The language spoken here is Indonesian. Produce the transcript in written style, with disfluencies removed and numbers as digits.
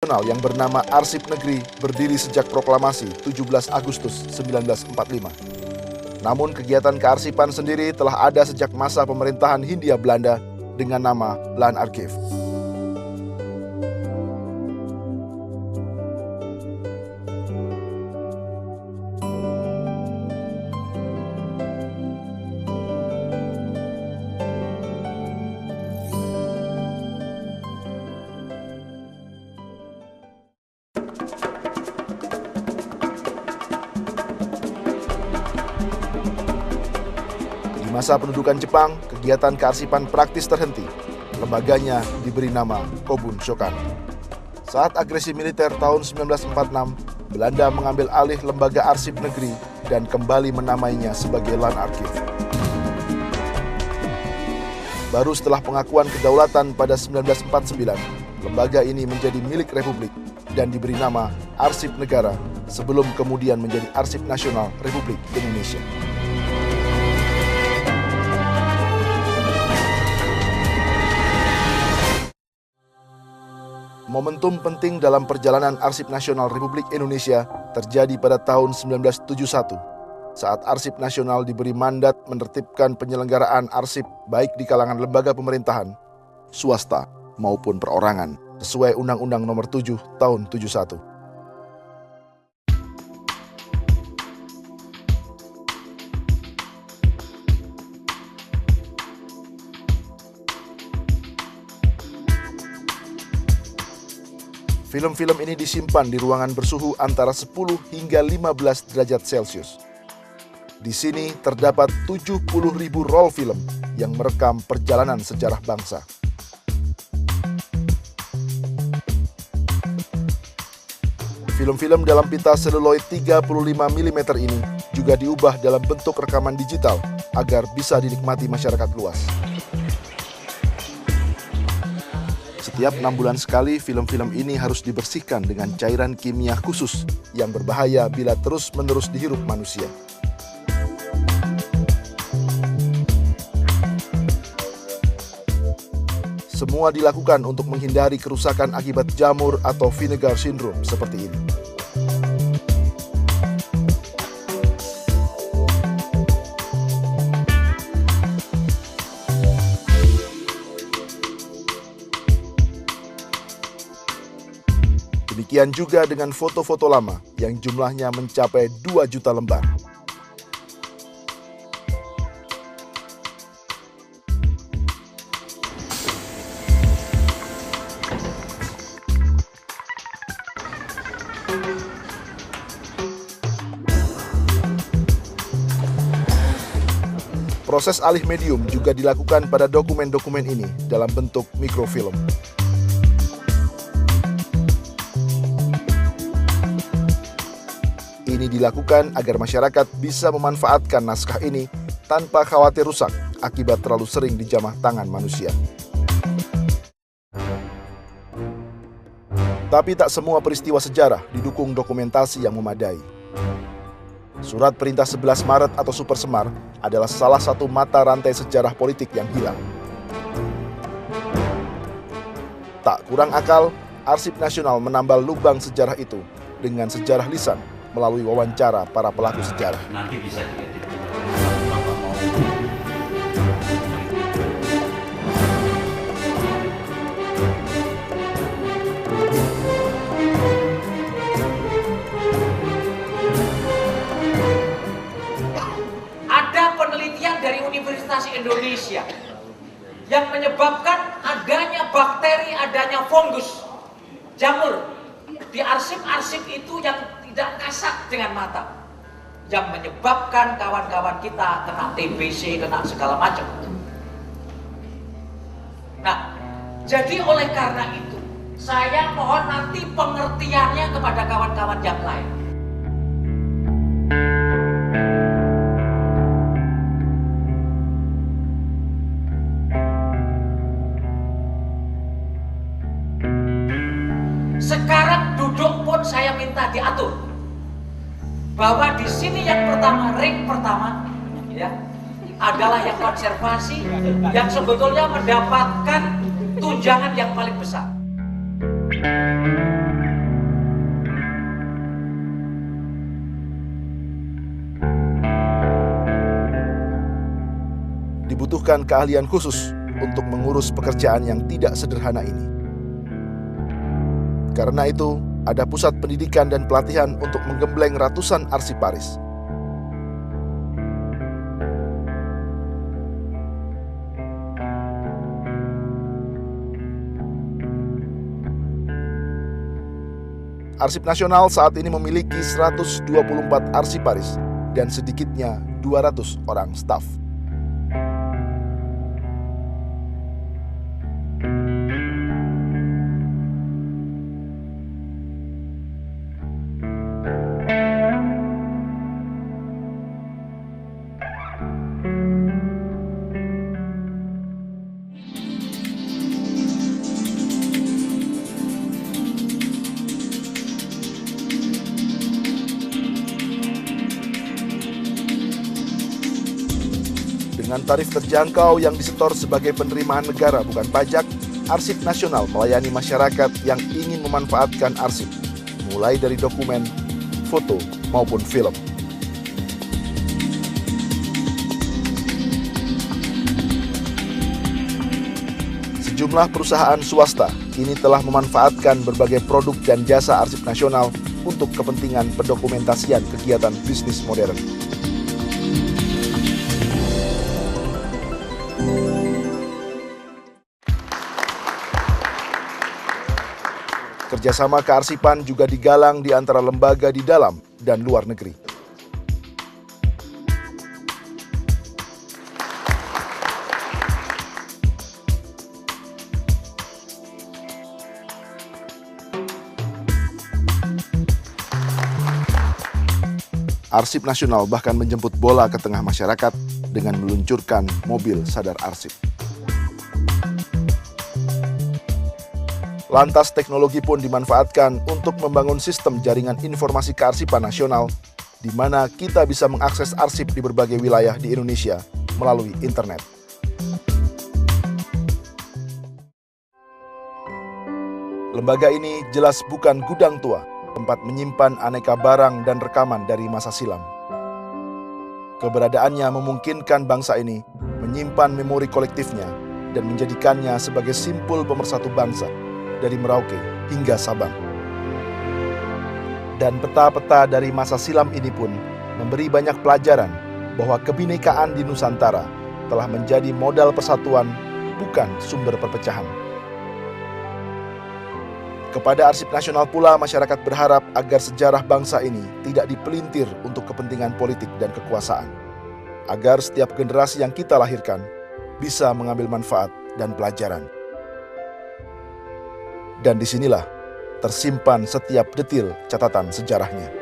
nasional yang bernama Arsip Negeri berdiri sejak proklamasi 17 Agustus 1945. Namun kegiatan kearsipan sendiri telah ada sejak masa pemerintahan Hindia Belanda dengan nama Lanarchief. Di masa pendudukan Jepang, kegiatan kearsipan praktis terhenti. Lembaganya diberi nama Kobun Shokan. Saat agresi militer tahun 1946, Belanda mengambil alih lembaga arsip negeri dan kembali menamainya sebagai Lanarchief. Baru setelah pengakuan kedaulatan pada 1949, lembaga ini menjadi milik Republik dan diberi nama Arsip Negara sebelum kemudian menjadi Arsip Nasional Republik Indonesia. Momentum penting dalam perjalanan Arsip Nasional Republik Indonesia terjadi pada tahun 1971, saat Arsip Nasional diberi mandat menertibkan penyelenggaraan arsip baik di kalangan lembaga pemerintahan, swasta, maupun perorangan, sesuai Undang-Undang Nomor 7 Tahun 71. Film-film ini disimpan di ruangan bersuhu antara 10 hingga 15 derajat Celcius. Di sini terdapat 70.000 roll film yang merekam perjalanan sejarah bangsa. Film-film dalam pita seluloid 35 mm ini juga diubah dalam bentuk rekaman digital agar bisa dinikmati masyarakat luas. Setiap 6 bulan sekali, film-film ini harus dibersihkan dengan cairan kimia khusus yang berbahaya bila terus-menerus dihirup manusia. Semua dilakukan untuk menghindari kerusakan akibat jamur atau vinegar syndrome seperti ini. Demikian juga dengan foto-foto lama yang jumlahnya mencapai 2 juta lembar. Proses alih medium juga dilakukan pada dokumen-dokumen ini dalam bentuk mikrofilm. Ini dilakukan agar masyarakat bisa memanfaatkan naskah ini tanpa khawatir rusak akibat terlalu sering dijamah tangan manusia. Tapi tak semua peristiwa sejarah didukung dokumentasi yang memadai. Surat Perintah 11 Maret atau Super Semar adalah salah satu mata rantai sejarah politik yang hilang. Tak kurang akal, Arsip Nasional menambal lubang sejarah itu dengan sejarah lisan melalui wawancara para pelaku sejarah. Nanti bisa ada penelitian dari Universitas Indonesia yang menyebabkan adanya bakteri, adanya fungus, jamur di arsip-arsip itu yang tidak kasat dengan mata, yang menyebabkan kawan-kawan kita kena TBC, kena segala macam. Nah, jadi oleh karena itu, saya mohon nanti pengertiannya kepada kawan-kawan yang lain. Sekarang duduk pun saya minta diatur bahwa di sini yang pertama, ring pertama, ya, adalah yang konservasi, yang sebetulnya mendapatkan tunjangan yang paling besar. membutuhkan keahlian khusus untuk mengurus pekerjaan yang tidak sederhana ini. Karena itu, ada pusat pendidikan dan pelatihan untuk menggembleng ratusan arsiparis. Arsip Nasional saat ini memiliki 124 arsiparis dan sedikitnya 200 orang staf. Dengan tarif terjangkau yang disetor sebagai penerimaan negara bukan pajak, Arsip Nasional melayani masyarakat yang ingin memanfaatkan arsip, mulai dari dokumen, foto, maupun film. Sejumlah perusahaan swasta kini telah memanfaatkan berbagai produk dan jasa Arsip Nasional untuk kepentingan pendokumentasian kegiatan bisnis modern. Kerjasama kearsipan juga digalang di antara lembaga di dalam dan luar negeri. Arsip Nasional bahkan menjemput bola ke tengah masyarakat dengan meluncurkan mobil sadar arsip. Lantas teknologi pun dimanfaatkan untuk membangun sistem jaringan informasi kearsipan nasional, di mana kita bisa mengakses arsip di berbagai wilayah di Indonesia melalui internet. Lembaga ini jelas bukan gudang tua, tempat menyimpan aneka barang dan rekaman dari masa silam. Keberadaannya memungkinkan bangsa ini menyimpan memori kolektifnya dan menjadikannya sebagai simpul pemersatu bangsa, dari Merauke hingga Sabang. Dan peta-peta dari masa silam ini pun memberi banyak pelajaran bahwa kebinekaan di Nusantara telah menjadi modal persatuan, bukan sumber perpecahan. Kepada Arsip Nasional pula, masyarakat berharap agar sejarah bangsa ini tidak dipelintir untuk kepentingan politik dan kekuasaan, agar setiap generasi yang kita lahirkan bisa mengambil manfaat dan pelajaran. Dan disinilah tersimpan setiap detil catatan sejarahnya.